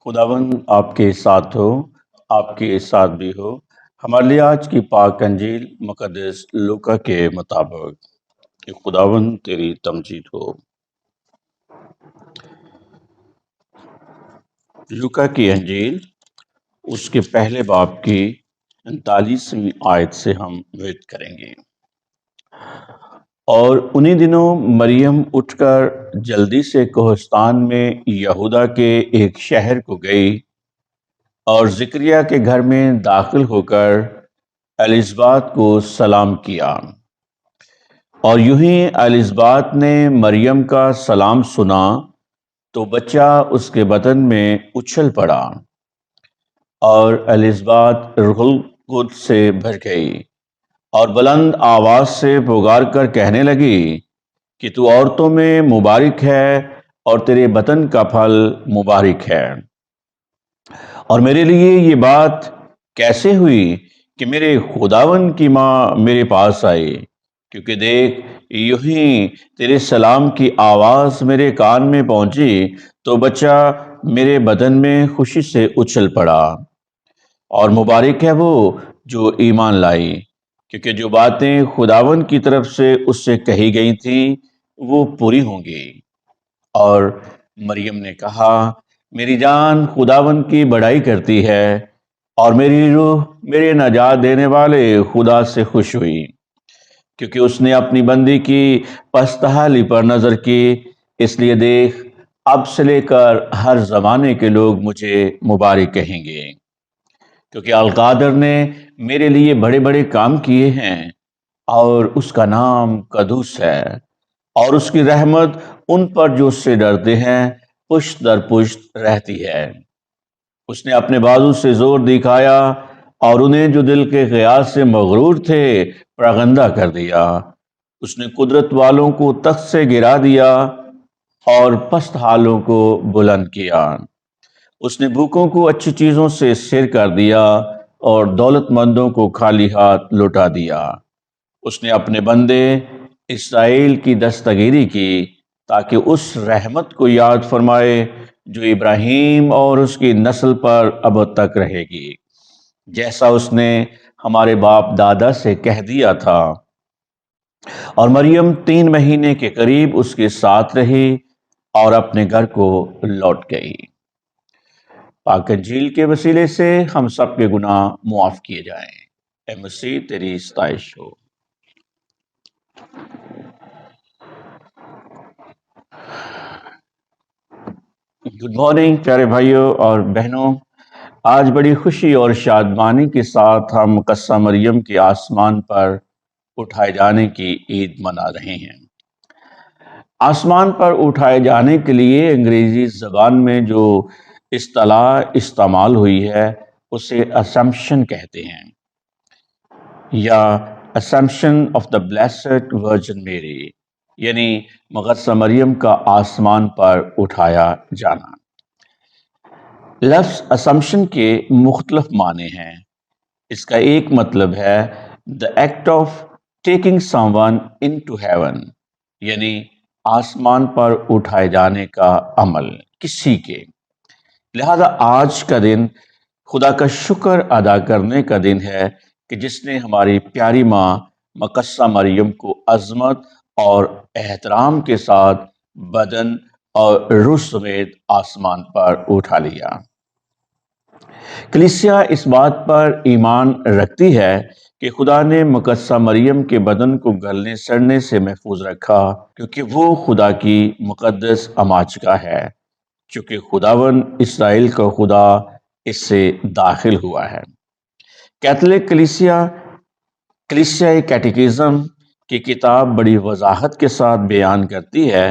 خداوند آپ کے ساتھ ہو، آپ کے ساتھ بھی ہو۔ ہمارے لیے آج کی پاک انجیل مقدس لوکا کے مطابق کہ خداوند تیری تمجید ہو۔ لوکا کی انجیل اس کے پہلے باب کی 39ویں آیت سے ہم ریڈ کریں گے۔ اور انہی دنوں مریم اٹھ کر جلدی سے کوہستان میں یہودا کے ایک شہر کو گئی اور زکریا کے گھر میں داخل ہو کر الزبات کو سلام کیا۔ اور یوں ہی الزبات نے مریم کا سلام سنا تو بچہ اس کے بدن میں اچھل پڑا اور الزبات روح القدس سے بھر گئی اور بلند آواز سے پکار کر کہنے لگی کہ تو عورتوں میں مبارک ہے اور تیرے بدن کا پھل مبارک ہے۔ اور میرے لیے یہ بات کیسے ہوئی کہ میرے خداوند کی ماں میرے پاس آئی، کیونکہ دیکھ یوں ہی تیرے سلام کی آواز میرے کان میں پہنچی تو بچہ میرے بدن میں خوشی سے اچھل پڑا۔ اور مبارک ہے وہ جو ایمان لائی، کیونکہ جو باتیں خداوند کی طرف سے اس سے کہی گئی تھیں وہ پوری ہوں گی۔ اور مریم نے کہا، میری جان خداوند کی بڑائی کرتی ہے اور میری روح میرے نجات دینے والے خدا سے خوش ہوئی، کیونکہ اس نے اپنی بندی کی پستحالی پر نظر کی۔ اس لیے دیکھ اب سے لے کر ہر زمانے کے لوگ مجھے مبارک کہیں گے، کیونکہ القادر نے میرے لیے بڑے بڑے کام کیے ہیں اور اس کا نام قدوس ہے، اور اس کی رحمت ان پر جو اس سے ڈرتے ہیں پشت در پشت رہتی ہے۔ اس نے اپنے بازو سے زور دکھایا اور انہیں جو دل کے قیاس سے مغرور تھے پراگندہ کر دیا۔ اس نے قدرت والوں کو تخت سے گرا دیا اور پست حالوں کو بلند کیا۔ اس نے بھوکوں کو اچھی چیزوں سے سیر کر دیا اور دولت مندوں کو خالی ہاتھ لوٹا دیا۔ اس نے اپنے بندے اسرائیل کی دستگیری کی تاکہ اس رحمت کو یاد فرمائے جو ابراہیم اور اس کی نسل پر اب تک رہے گی، جیسا اس نے ہمارے باپ دادا سے کہہ دیا تھا۔ اور مریم 3 مہینے کے قریب اس کے ساتھ رہی اور اپنے گھر کو لوٹ گئی۔ پاک انجیل کے وسیلے سے ہم سب کے گناہ معاف کیے جائیں۔ اے مسیح تیری ستائش ہو۔ گڈ مارننگ پیارے بھائیوں اور بہنوں، آج بڑی خوشی اور شادمانی کے ساتھ ہم قصہ مریم کے آسمان پر اٹھائے جانے کی عید منا رہے ہیں۔ آسمان پر اٹھائے جانے کے لیے انگریزی زبان میں جو اصطلاح استعمال ہوئی ہے اسے اسمپشن کہتے ہیں، یا assumption of the blessed virgin Mary, یعنی مقدسہ مریم کا آسمان پر اٹھایا جانا۔ لفظ اسمپشن کے مختلف معنی ہیں۔ اس کا ایک مطلب ہے the act of taking someone into heaven، یعنی آسمان پر اٹھائے جانے کا عمل کسی کے۔ لہذا آج کا دن خدا کا شکر ادا کرنے کا دن ہے کہ جس نے ہماری پیاری ماں مقدسہ مریم کو عظمت اور احترام کے ساتھ بدن اور روح سمیت آسمان پر اٹھا لیا۔ کلیسیا اس بات پر ایمان رکھتی ہے کہ خدا نے مقدسہ مریم کے بدن کو گلنے سڑنے سے محفوظ رکھا، کیونکہ وہ خدا کی مقدس اماچگاہ ہے، چونکہ خداوند اسرائیل کا خدا اس سے داخل ہوا ہے۔ کیتھولک کلیسیائی کیٹیکزم کی کتاب بڑی وضاحت کے ساتھ بیان کرتی ہے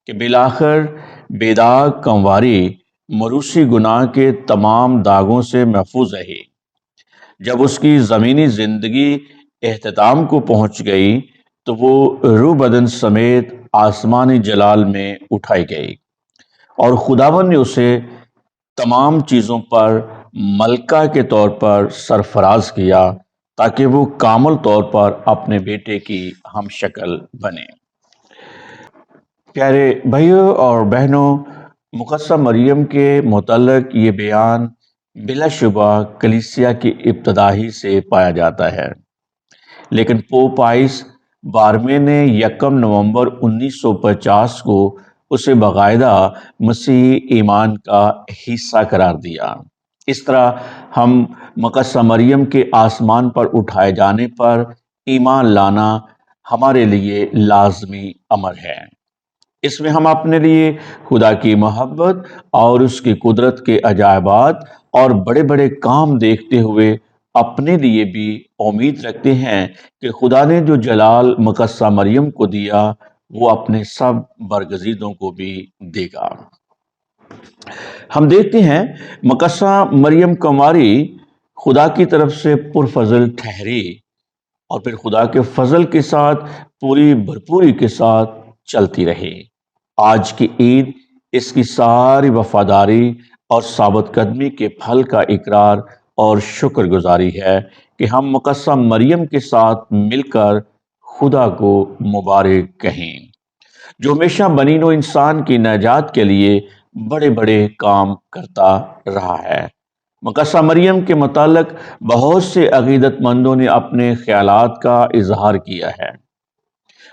کہ بالآخر بے داغ کنواری موروثی گناہ کے تمام داغوں سے محفوظ رہی۔ جب اس کی زمینی زندگی اختتام کو پہنچ گئی تو وہ روح بدن سمیت آسمانی جلال میں اٹھائی گئی، اور خداوند نے اسے تمام چیزوں پر ملکہ کے طور پر سرفراز کیا تاکہ وہ کامل طور پر اپنے بیٹے کی ہم شکل بنے۔ پیارے بھائیوں اور بہنوں، مقدسہ مریم کے متعلق یہ بیان بلا شبہ کلیسیا کی ابتدائی سے پایا جاتا ہے، لیکن پوپ پائس 12ویں نے 1 نومبر 1950 کو اسے باقاعدہ مسیحی ایمان کا حصہ قرار دیا۔ اس طرح ہم مقدسہ مریم کے آسمان پر اٹھائے جانے پر ایمان لانا ہمارے لیے لازمی امر ہے۔ اس میں ہم اپنے لیے خدا کی محبت اور اس کی قدرت کے عجائبات اور بڑے بڑے کام دیکھتے ہوئے اپنے لیے بھی امید رکھتے ہیں کہ خدا نے جو جلال مقدسہ مریم کو دیا وہ اپنے سب برگزیدوں کو بھی دے گا۔ ہم دیکھتے ہیں مقدسہ مریم کماری خدا کی طرف سے پرفضل ٹھہری اور پھر خدا کے فضل کے ساتھ پوری بھرپوری کے ساتھ چلتی رہی۔ آج کی عید اس کی ساری وفاداری اور ثابت قدمی کے پھل کا اقرار اور شکر گزاری ہے کہ ہم مقدسہ مریم کے ساتھ مل کر خدا کو مبارک کہیں، جو ہمیشہ بنی نوع انسان کی نجات کے لیے بڑے بڑے کام کرتا رہا ہے۔ مقدسہ مریم کے متعلق بہت سے عقیدت مندوں نے اپنے خیالات کا اظہار کیا ہے،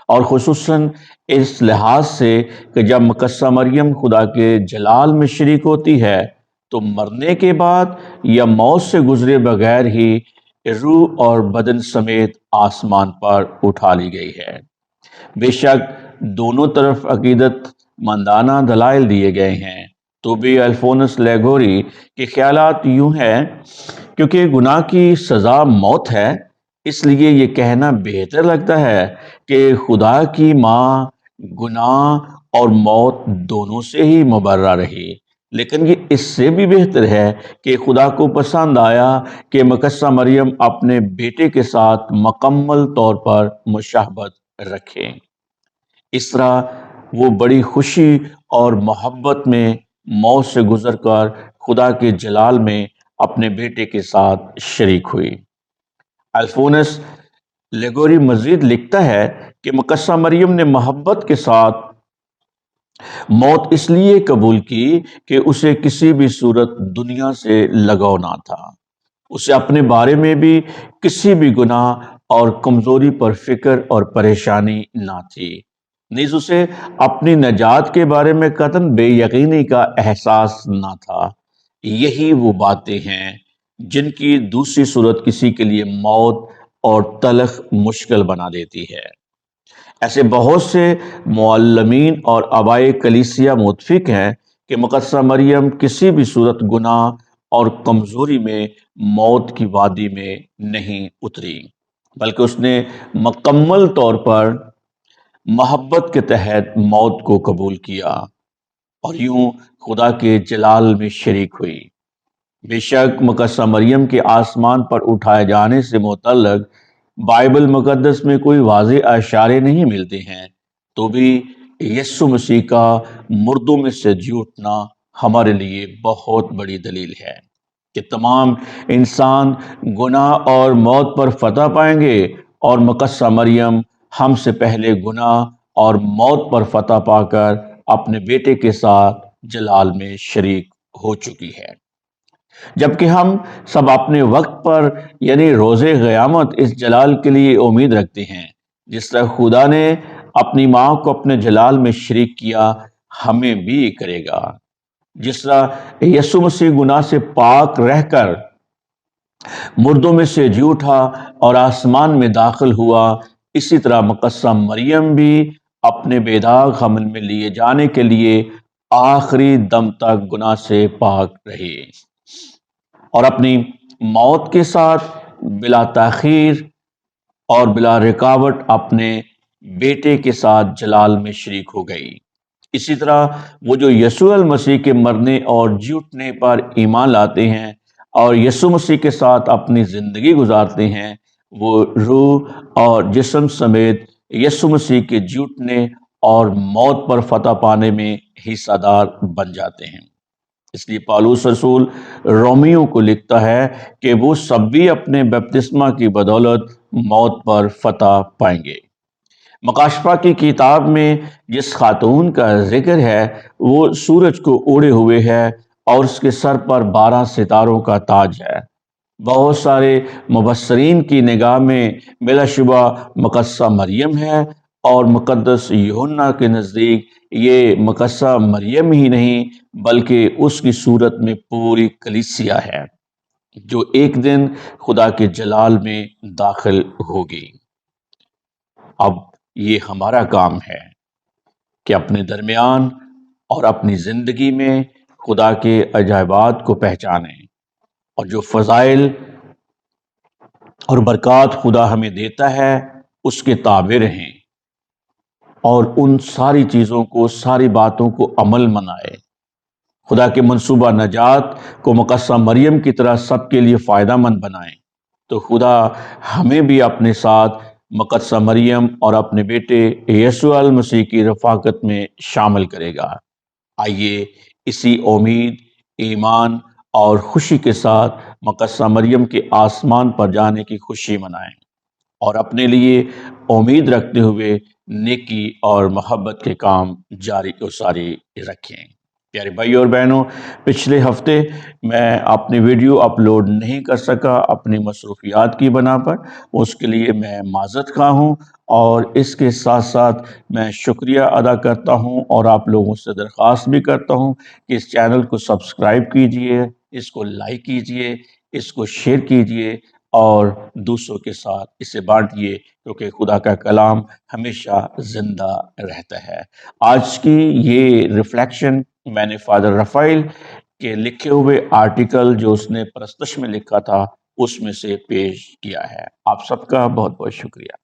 اور خصوصاً اس لحاظ سے کہ جب مقدسہ مریم خدا کے جلال میں شریک ہوتی ہے تو مرنے کے بعد یا موت سے گزرے بغیر ہی روح اور بدن سمیت آسمان پر اٹھا لی گئی ہے۔ بے شک دونوں طرف عقیدت مندانہ دلائل دیے گئے ہیں، تو بھی الفونس لیگوری کے خیالات یوں ہیں: کیونکہ گناہ کی سزا موت ہے، اس لیے یہ کہنا بہتر لگتا ہے کہ خدا کی ماں گناہ اور موت دونوں سے ہی مبرہ رہی، لیکن یہ اس سے بھی بہتر ہے کہ خدا کو پسند آیا کہ مقدسہ مریم اپنے بیٹے کے ساتھ مکمل طور پر مشابہت رکھیں۔ اس طرح وہ بڑی خوشی اور محبت میں موت سے گزر کر خدا کے جلال میں اپنے بیٹے کے ساتھ شریک ہوئی۔ الفونس لیگوری مزید لکھتا ہے کہ مقدسہ مریم نے محبت کے ساتھ موت اس لیے قبول کی کہ اسے کسی بھی صورت دنیا سے لگاؤ نہ تھا۔ اسے اپنے بارے میں بھی کسی بھی گناہ اور کمزوری پر فکر اور پریشانی نہ تھی، نیز اسے اپنی نجات کے بارے میں قطعاً بے یقینی کا احساس نہ تھا۔ یہی وہ باتیں ہیں جن کی دوسری صورت کسی کے لیے موت اور تلخ مشکل بنا دیتی ہے۔ ایسے بہت سے معلمین اور آبائے کلیسیا متفق ہیں کہ مقدسہ مریم کسی بھی صورت گناہ اور کمزوری میں موت کی وادی میں نہیں اتری، بلکہ اس نے مکمل طور پر محبت کے تحت موت کو قبول کیا اور یوں خدا کے جلال میں شریک ہوئی۔ بے شک مقدسہ مریم کے آسمان پر اٹھائے جانے سے متعلق بائبل مقدس میں کوئی واضح اشارے نہیں ملتے ہیں، تو بھی یسوع مسیح کا مردوں میں سے جی اٹھنا ہمارے لیے بہت بڑی دلیل ہے کہ تمام انسان گناہ اور موت پر فتح پائیں گے، اور مقدسہ مریم ہم سے پہلے گناہ اور موت پر فتح پا کر اپنے بیٹے کے ساتھ جلال میں شریک ہو چکی ہے۔ جبکہ ہم سب اپنے وقت پر یعنی روز قیامت اس جلال کے لیے امید رکھتے ہیں، جس طرح خدا نے اپنی ماں کو اپنے جلال میں شریک کیا، ہمیں بھی کرے گا۔ جس طرح یسوع مسیح گناہ سے پاک رہ کر مردوں میں سے جی اٹھا اور آسمان میں داخل ہوا، اسی طرح مقدسہ مریم بھی اپنے بے داغ حمل میں لیے جانے کے لیے آخری دم تک گناہ سے پاک رہی اور اپنی موت کے ساتھ بلا تاخیر اور بلا رکاوٹ اپنے بیٹے کے ساتھ جلال میں شریک ہو گئی۔ اسی طرح وہ جو یسوع المسیح کے مرنے اور جی اٹھنے پر ایمان لاتے ہیں اور یسوع مسیح کے ساتھ اپنی زندگی گزارتے ہیں، وہ روح اور جسم سمیت یسوع مسیح کے جی اٹھنے اور موت پر فتح پانے میں حصہ دار بن جاتے ہیں۔ اس لیے پالوس رسول رومیوں کو لکھتا ہے کہ وہ سب بھی اپنے بپتسمہ کی بدولت موت پر فتح پائیں گے۔ مکاشفہ کی کتاب میں جس خاتون کا ذکر ہے وہ سورج کو اوڑھے ہوئے ہے اور اس کے سر پر 12 ستاروں کا تاج ہے۔ بہت سارے مبصرین کی نگاہ میں بلا شبہ مقدسہ مریم ہے، اور مقدس یوحنا کے نزدیک یہ مقدسہ مریم ہی نہیں بلکہ اس کی صورت میں پوری کلیسیا ہے جو ایک دن خدا کے جلال میں داخل ہوگی۔ اب یہ ہمارا کام ہے کہ اپنے درمیان اور اپنی زندگی میں خدا کے عجائبات کو پہچانیں، اور جو فضائل اور برکات خدا ہمیں دیتا ہے اس کے تابع رہیں، اور ان ساری چیزوں کو، ساری باتوں کو عمل بنائے۔ خدا کے منصوبہ نجات کو مقدسہ مریم کی طرح سب کے لیے فائدہ مند بنائیں، تو خدا ہمیں بھی اپنے ساتھ مقدسہ مریم اور اپنے بیٹے یسوع المسیح کی رفاقت میں شامل کرے گا۔ آئیے اسی امید، ایمان اور خوشی کے ساتھ مقدسہ مریم کے آسمان پر جانے کی خوشی منائیں، اور اپنے لیے امید رکھتے ہوئے نیکی اور محبت کے کام جاری و ساری رکھیں۔ پیارے بھائی اور بہنوں، پچھلے ہفتے میں اپنی ویڈیو اپلوڈ نہیں کر سکا اپنی مصروفیات کی بنا پر، اس کے لیے میں معذرت خواہ ہوں، اور اس کے ساتھ ساتھ میں شکریہ ادا کرتا ہوں اور آپ لوگوں سے درخواست بھی کرتا ہوں کہ اس چینل کو سبسکرائب کیجئے، اس کو لائک کیجئے، اس کو شیئر کیجئے اور دوسروں کے ساتھ اسے بانٹیے، کیونکہ خدا کا کلام ہمیشہ زندہ رہتا ہے۔ آج کی یہ ریفلیکشن میں نے فادر رفائیل کے لکھے ہوئے آرٹیکل جو اس نے پرستش میں لکھا تھا اس میں سے پیش کیا ہے۔ آپ سب کا بہت بہت شکریہ۔